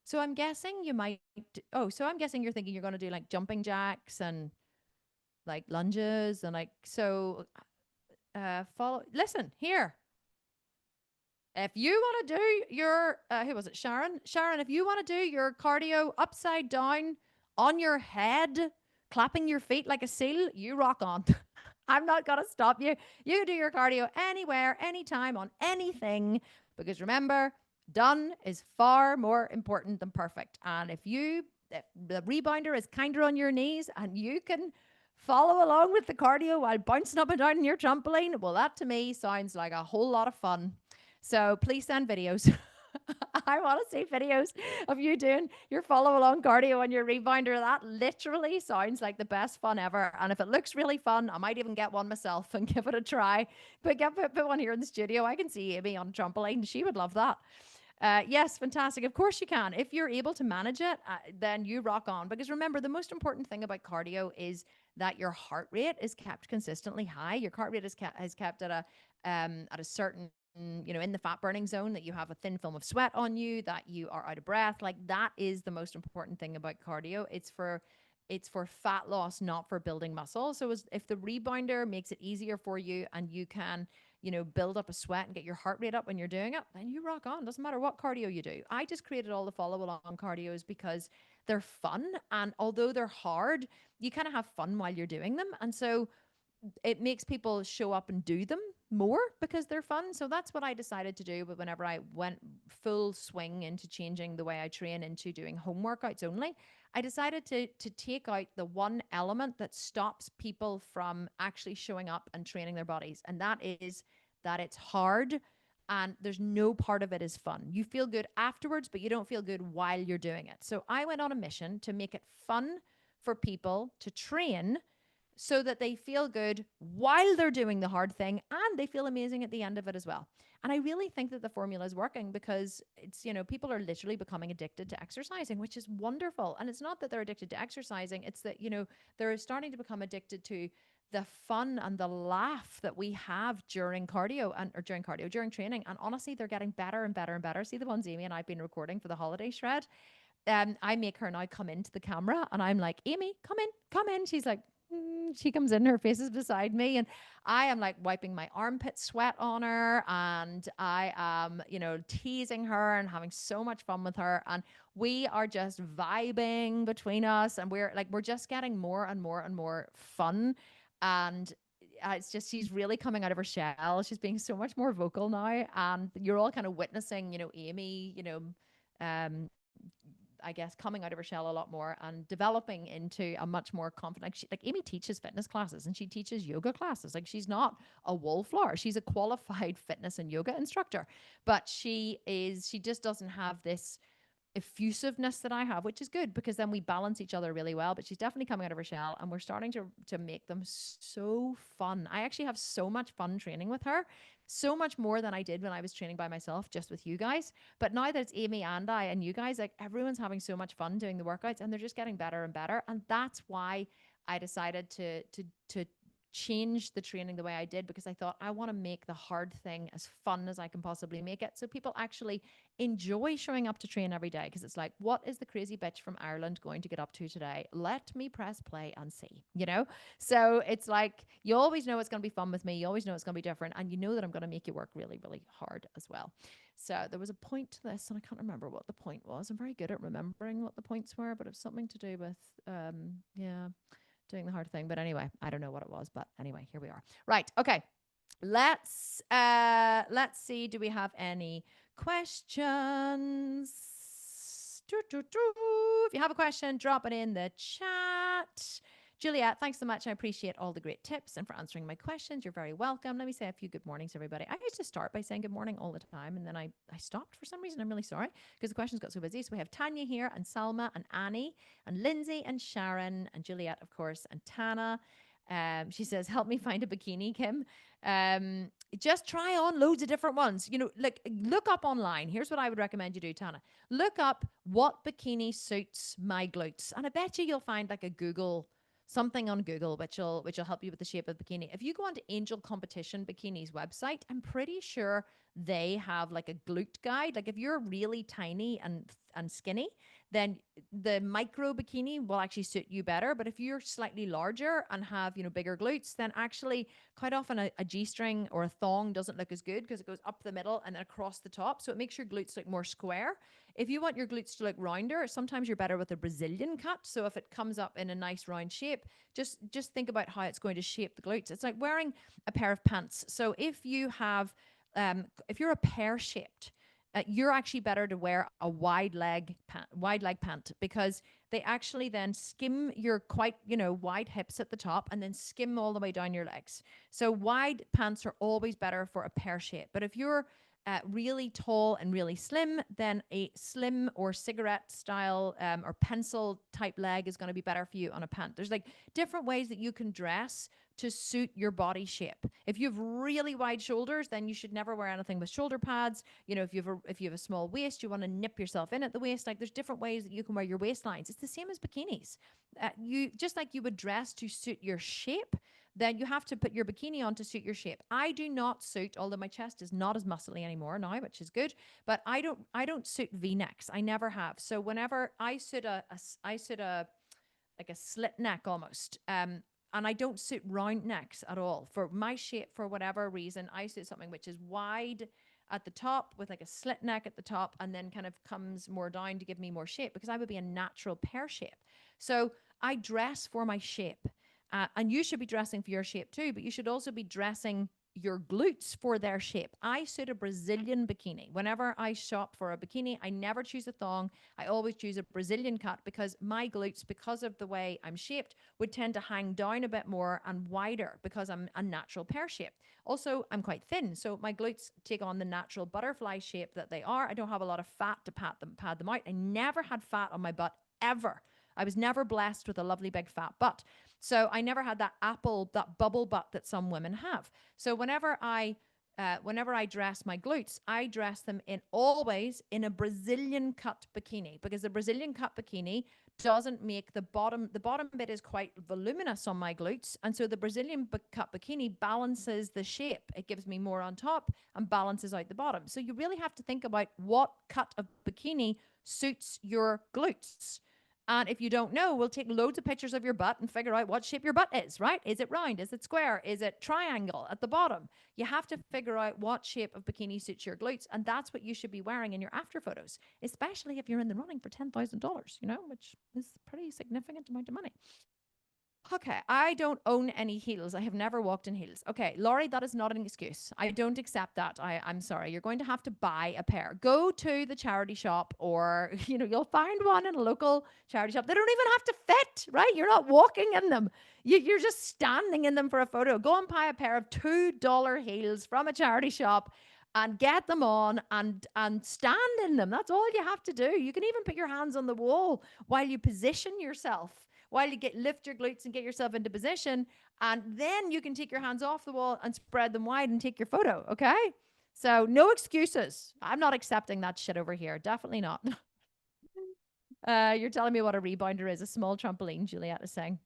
So I'm guessing you might. So I'm guessing you're thinking you're going to do like jumping jacks and like lunges and like so. Follow. Listen here. If you want to do your, who was it, Sharon? Sharon, if you want to do your cardio upside down on your head, clapping your feet like a seal, you rock on. I'm not going to stop you. You do your cardio anywhere, anytime, on anything. Because remember, done is far more important than perfect. And if the rebounder is kinder on your knees and you can follow along with the cardio while bouncing up and down in your trampoline, well, that to me sounds like a whole lot of fun. So please send videos. I want to see videos of you doing your follow along cardio on your rebounder. That literally sounds like the best fun ever. And if it looks really fun, I might even get one myself and give it a try. But put one here in the studio. I can see Amy on a trampoline. She would love that. Yes, fantastic. Of course you can. If you're able to manage it, then you rock on. Because remember, the most important thing about cardio is that your heart rate is kept consistently high. Your heart rate is kept at a certain, in the fat burning zone, that you have a thin film of sweat on you, that you are out of breath. Like that is the most important thing about cardio. It's for fat loss, not for building muscle. So if the rebounder makes it easier for you and you can, build up a sweat and get your heart rate up when you're doing it, then you rock on. Doesn't matter what cardio you do. I just created all the follow along cardios because they're fun. And although they're hard, you kind of have fun while you're doing them. And so it makes people show up and do them more because they're fun. So that's what I decided to do. But whenever I went full swing into changing the way I train into doing home workouts only, I decided to take out the one element that stops people from actually showing up and training their bodies. And that is that it's hard and there's no part of it is fun. You feel good afterwards, but you don't feel good while you're doing it. So I went on a mission to make it fun for people to train so that they feel good while they're doing the hard thing and they feel amazing at the end of it as well. And I really think that the formula is working because it's, people are literally becoming addicted to exercising, which is wonderful. And it's not that they're addicted to exercising, it's that, they're starting to become addicted to the fun and the laugh that we have during cardio during training. And honestly, they're getting better and better and better. See the ones Amy and I've been recording for the holiday shred. I make her now come into the camera and I'm like, Amy, come in, come in. She's like, she comes in, her face is beside me, and I am like wiping my armpit sweat on her, and I am, teasing her and having so much fun with her. And we are just vibing between us, and we're just getting more and more and more fun. And it's just, she's really coming out of her shell. She's being so much more vocal now. And you're all kind of witnessing, Amy, um, I guess, coming out of her shell a lot more and developing into a much more confident. Like Amy teaches fitness classes and she teaches yoga classes. Like she's not a wallflower. She's a qualified fitness and yoga instructor, but she just doesn't have this effusiveness that I have, which is good because then we balance each other really well. But she's definitely coming out of her shell and we're starting to make them so fun. I actually have so much fun training with her, so much more than I did when I was training by myself just with you guys. But now that it's Amy and I and you guys, like everyone's having so much fun doing the workouts and they're just getting better and better. And that's why I decided to change the training the way I did, because I thought I want to make the hard thing as fun as I can possibly make it, so people actually enjoy showing up to train every day. Because it's like, what is the crazy bitch from Ireland going to get up to today? Let me press play and see. So it's like, you always know it's going to be fun with me, you always know it's going to be different, and you know that I'm going to make you work really, really hard as well. So there was a point to this and I can't remember what the point was. I'm very good at remembering what the points were, but it's something to do with yeah, doing the hard thing. But anyway, I don't know what it was, but anyway, here we are. Right. Okay. Let's see. Do we have any questions? If you have a question, drop it in the chat. Juliet, thanks so much. I appreciate all the great tips and for answering my questions. You're very welcome. Let me say a few good mornings, everybody. I used to start by saying good morning all the time, and then I stopped for some reason. I'm really sorry because the questions got so busy. So we have Tanya here, and Salma, and Annie, and Lindsay, and Sharon, and Juliet, of course, and Tana. She says, help me find a bikini, Kim. Just try on loads of different ones. Look up online. Here's what I would recommend you do, Tana. Look up what bikini suits my glutes. And I bet you'll find like something on Google which will help you with the shape of the bikini. If you go onto Angel Competition Bikini's website, I'm pretty sure they have like a glute guide. Like if you're really tiny and skinny, then the micro bikini will actually suit you better. But if you're slightly larger and have, bigger glutes, then actually quite often a G-string or a thong doesn't look as good because it goes up the middle and then across the top. So it makes your glutes look more square. If you want your glutes to look rounder, sometimes you're better with a Brazilian cut. So if it comes up in a nice round shape, just think about how it's going to shape the glutes. It's like wearing a pair of pants. So if you have, if you're a pear shaped, you're actually better to wear a wide leg pant because they actually then skim your quite, wide hips at the top and then skim all the way down your legs. So wide pants are always better for a pear shape. But if you're really tall and really slim, then a slim or cigarette style or pencil type leg is going to be better for you on a pant. There's like different ways that you can dress to suit your body shape. If you have really wide shoulders, then you should never wear anything with shoulder pads. If you have a small waist, you want to nip yourself in at the waist. Like there's different ways that you can wear your waistlines. It's the same as bikinis. You just like you would dress to suit your shape, then you have to put your bikini on to suit your shape. I do not suit, although my chest is not as muscly anymore now, which is good, but I don't suit V-necks. I never have. So whenever I suit a like a slit neck almost, and I don't suit round necks at all. For my shape, for whatever reason, I suit something which is wide at the top with like a slit neck at the top and then kind of comes more down to give me more shape, because I would be a natural pear shape. So I dress for my shape. And you should be dressing for your shape too, but you should also be dressing your glutes for their shape. I suit a Brazilian bikini. Whenever I shop for a bikini, I never choose a thong. I always choose a Brazilian cut, because my glutes, because of the way I'm shaped, would tend to hang down a bit more and wider because I'm a natural pear shape. Also, I'm quite thin, so my glutes take on the natural butterfly shape that they are. I don't have a lot of fat to pad them out. I never had fat on my butt ever. I was never blessed with a lovely big fat butt. So I never had that bubble butt that some women have. So whenever I dress my glutes, I dress them always in a Brazilian cut bikini, because the Brazilian cut bikini doesn't make the bottom bit is quite voluminous on my glutes. And so the Brazilian cut bikini balances the shape. It gives me more on top and balances out the bottom. So you really have to think about what cut of bikini suits your glutes. And if you don't know, we'll take loads of pictures of your butt and figure out what shape your butt is, right? Is it round? Is it square? Is it triangle at the bottom? You have to figure out what shape of bikini suits your glutes. And that's what you should be wearing in your after photos, especially if you're in the running for $10,000, which is a pretty significant amount of money. Okay, I don't own any heels. I have never walked in heels. Okay, Laurie, that is not an excuse. I don't accept that. I'm sorry. You're going to have to buy a pair. Go to the charity shop, or, you'll find one in a local charity shop. They don't even have to fit, right? You're not walking in them. You're just standing in them for a photo. Go and buy a pair of $2 heels from a charity shop and get them on and stand in them. That's all you have to do. You can even put your hands on the wall while you position yourself, while you lift your glutes and get yourself into position. And then you can take your hands off the wall and spread them wide and take your photo. Okay. So no excuses. I'm not accepting that shit over here. Definitely not. You're telling me what a rebounder is. A small trampoline, Juliet is saying.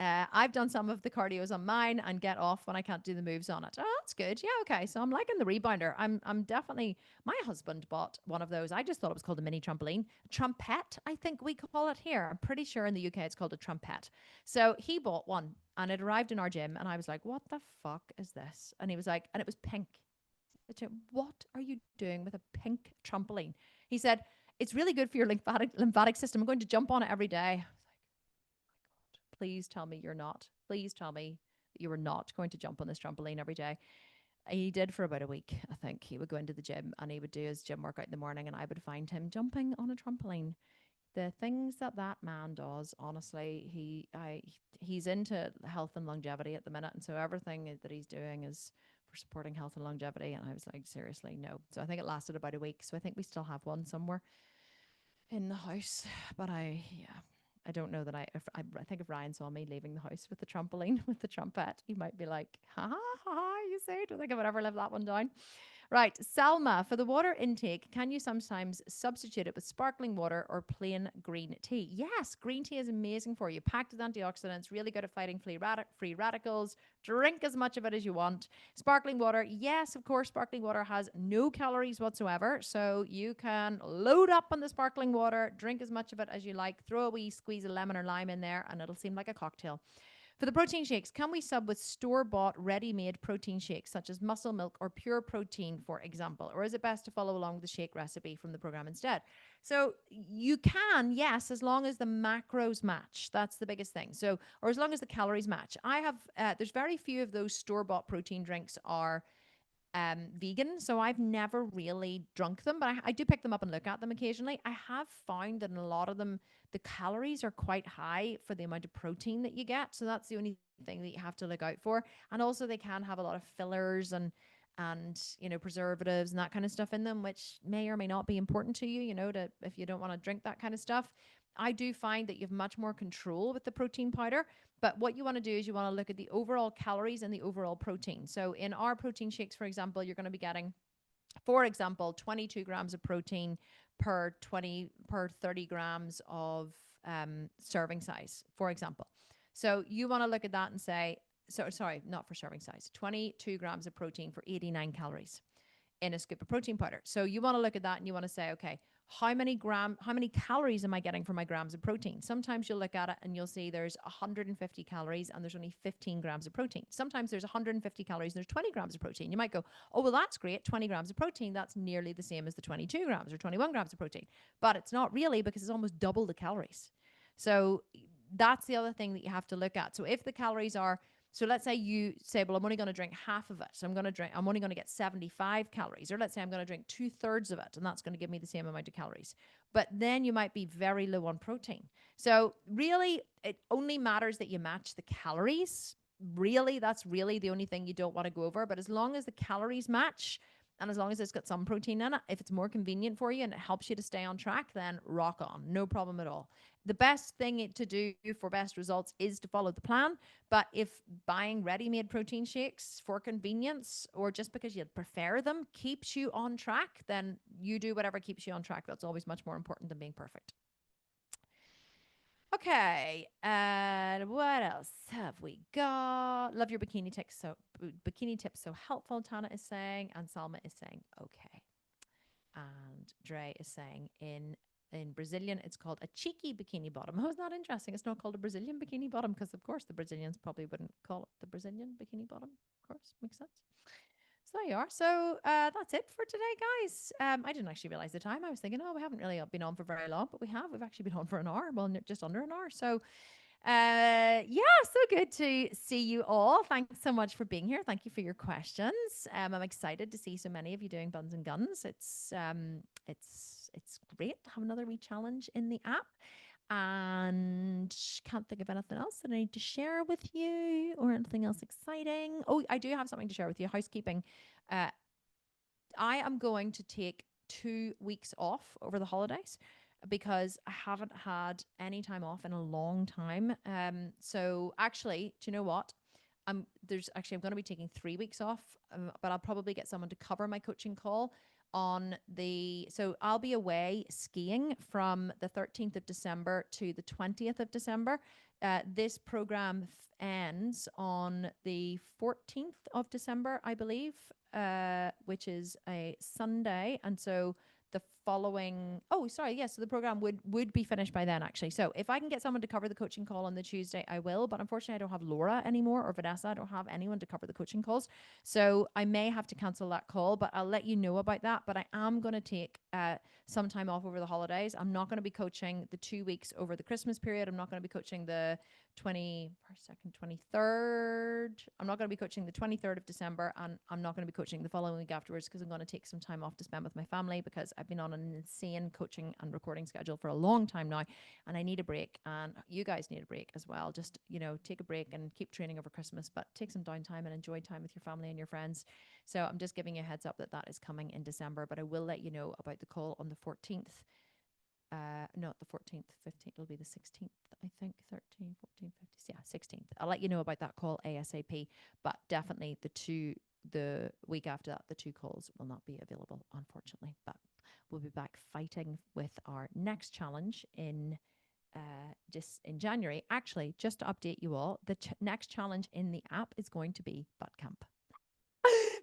I've done some of the cardios on mine and get off when I can't do the moves on it. Oh, that's good. Yeah, okay. So I'm liking the rebounder. I'm definitely, my husband bought one of those. I just thought it was called a mini trampoline. Trumpet, I think we call it here. I'm pretty sure in the UK it's called a trumpet. So he bought one and it arrived in our gym and I was like, what the fuck is this? And he was like, and it was pink. I said, what are you doing with a pink trampoline? He said, it's really good for your lymphatic system. I'm going to jump on it every day. Please tell me you're not. Please tell me that you were not going to jump on this trampoline every day. He did for about a week, I think. He would go into the gym and he would do his gym workout in the morning and I would find him jumping on a trampoline. The things that man does, honestly, he's into health and longevity at the minute. And so everything that he's doing is for supporting health and longevity. And I was like, seriously, no. So I think it lasted about a week. So I think we still have one somewhere in the house. But I don't know that I think if Ryan saw me leaving the house with the trampoline, with the trumpet, he might be like, ha ha, you say, don't think I would ever live that one down. Right. Salma, for the water intake, can you sometimes substitute it with sparkling water or plain green tea? Yes, green tea is amazing for you. Packed with antioxidants, really good at fighting free radicals. Drink as much of it as you want. Sparkling water, yes, of course, sparkling water has no calories whatsoever. So you can load up on the sparkling water, drink as much of it as you like, throw a wee squeeze of lemon or lime in there, and it'll seem like a cocktail. For the protein shakes, can we sub with store-bought, ready-made protein shakes, such as muscle milk or pure protein, for example? Or is it best to follow along with the shake recipe from the program instead? So you can, yes, as long as the macros match. That's the biggest thing. So, or as long as the calories match. I have, there's very few of those store-bought protein drinks are vegan, so I've never really drunk them, but I do pick them up and look at them occasionally. I have found that in a lot of them, the calories are quite high for the amount of protein that you get. So that's the only thing that you have to look out for. And also they can have a lot of fillers and preservatives and that kind of stuff in them, which may or may not be important to you, if you don't want to drink that kind of stuff. I do find that you have much more control with the protein powder. But what you want to do is you want to look at the overall calories and the overall protein. So in our protein shakes, for example, you're going to be getting, for example, 22 grams of protein per 30 grams of serving size, for example. So you want to look at that and say, sorry, not for serving size, 22 grams of protein for 89 calories in a scoop of protein powder. So you want to look at that and you want to say, okay, how many calories am I getting from my grams of protein? Sometimes you'll look at it and you'll see there's 150 calories and there's only 15 grams of protein. Sometimes there's 150 calories and there's 20 grams of protein. You might go, oh, well, that's great. 20 grams of protein. That's nearly the same as the 22 grams or 21 grams of protein. But it's not really, because it's almost double the calories. So that's the other thing that you have to look at. So if the calories are, so let's say you say, well, I'm only going to drink half of it. So I'm only going to get 75 calories. Or let's say I'm going to drink 2/3 of it, and that's going to give me the same amount of calories. But then you might be very low on protein. So really, it only matters that you match the calories. Really, that's really the only thing you don't want to go over. But as long as the calories match, and as long as it's got some protein in it, if it's more convenient for you and it helps you to stay on track, then rock on. No problem at all. The best thing to do for best results is to follow the plan. But if buying ready-made protein shakes for convenience, or just because you prefer them, keeps you on track, then you do whatever keeps you on track. That's always much more important than being perfect. Okay, what else have we got? Love your bikini tips. Bikini tips so helpful, Tana is saying, and Salma is saying okay, and Dre is saying in Brazilian it's called a cheeky bikini bottom. Oh, it's not interesting. It's not called a Brazilian bikini bottom because of course the Brazilians probably wouldn't call it the Brazilian bikini bottom. Of course, makes sense. So there you are. So that's it for today, guys. I didn't actually realize the time. I was thinking, oh, we haven't really been on for very long, but we have. We've actually been on for an hour. Well, just under an hour. So yeah, so good to see you all. Thanks so much for being here. Thank you for your questions. I'm excited to see so many of you doing Buns and Guns. It's great to have another wee challenge in the app. And can't think of anything else that I need to share with you, or anything else exciting. Oh, I do have something to share with you. Housekeeping. I am going to take 2 weeks off over the holidays because I haven't had any time off in a long time. So actually, do you know what? I'm going to be taking 3 weeks off, but I'll probably get someone to cover my coaching call so I'll be away skiing from the 13th of December to the 20th of December. This program ends on the 14th of December, I believe, which is a Sunday. And so so the program would be finished by then, actually. So if I can get someone to cover the coaching call on the Tuesday, I will. But unfortunately, I don't have Laura anymore, or Vanessa. I don't have anyone to cover the coaching calls. So I may have to cancel that call, but I'll let you know about that. But I am going to take some time off over the holidays. I'm not going to be coaching the 2 weeks over the Christmas period. I'm not going to be coaching the 23rd. I'm not going to be coaching the 23rd of December, and I'm not going to be coaching the following week afterwards because I'm going to take some time off to spend with my family, because I've been on an insane coaching and recording schedule for a long time now, and I need a break, and you guys need a break as well. Just, take a break and keep training over Christmas, but take some downtime and enjoy time with your family and your friends. So I'm just giving you a heads up that is coming in December, but I will let you know about the call on the 14th. Not the 14th, 15th, it'll be the 16th, I think, 13, 14, 15, yeah, 16th. I'll let you know about that call ASAP, but definitely the week after that, the 2 calls will not be available, unfortunately, but we'll be back fighting with our next challenge in January. Actually, just to update you all, the next challenge in the app is going to be butt camp.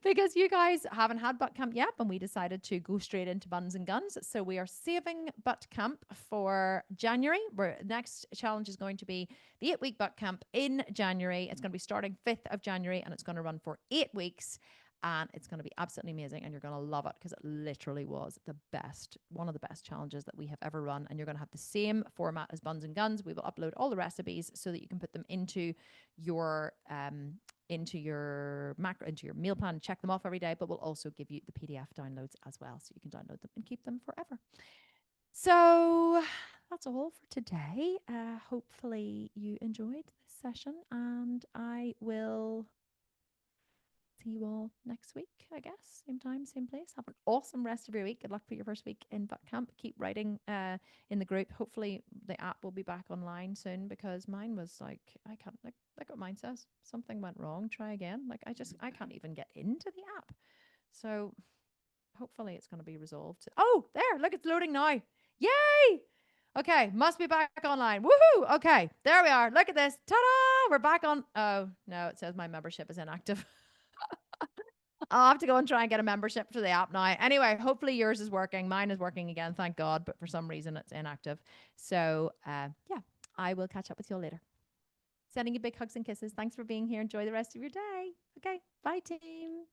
Because you guys haven't had butt camp yet, and we decided to go straight into Buns and Guns. So we are saving butt camp for January. Next challenge is going to be the 8-week butt camp in January. It's going to be starting 5th of January, and it's going to run for 8 weeks. And it's going to be absolutely amazing, and you're going to love it, because it literally was one of the best challenges that we have ever run. And you're going to have the same format as Buns and Guns. We will upload all the recipes so that you can put them into your meal plan and check them off every day, but we'll also give you the PDF downloads as well, so you can download them and keep them forever. So that's all for today. Hopefully you enjoyed this session, and I will see you all next week, I guess. Same time, same place. Have an awesome rest of your week. Good luck for your first week in butt camp. Keep writing in the group. Hopefully the app will be back online soon, because mine was like, I can't, like what mine says. Something went wrong. Try again. I can't even get into the app. So hopefully it's going to be resolved. Oh, there. Look, it's loading now. Yay! Okay, must be back online. Woohoo! Okay, there we are. Look at this. Ta-da! We're back on. Oh, no, it says my membership is inactive. I'll have to go and try and get a membership to the app now. Anyway, hopefully yours is working. Mine is working again, thank God. But for some reason, it's inactive. So, yeah, I will catch up with you all later. Sending you big hugs and kisses. Thanks for being here. Enjoy the rest of your day. Okay. Bye, team.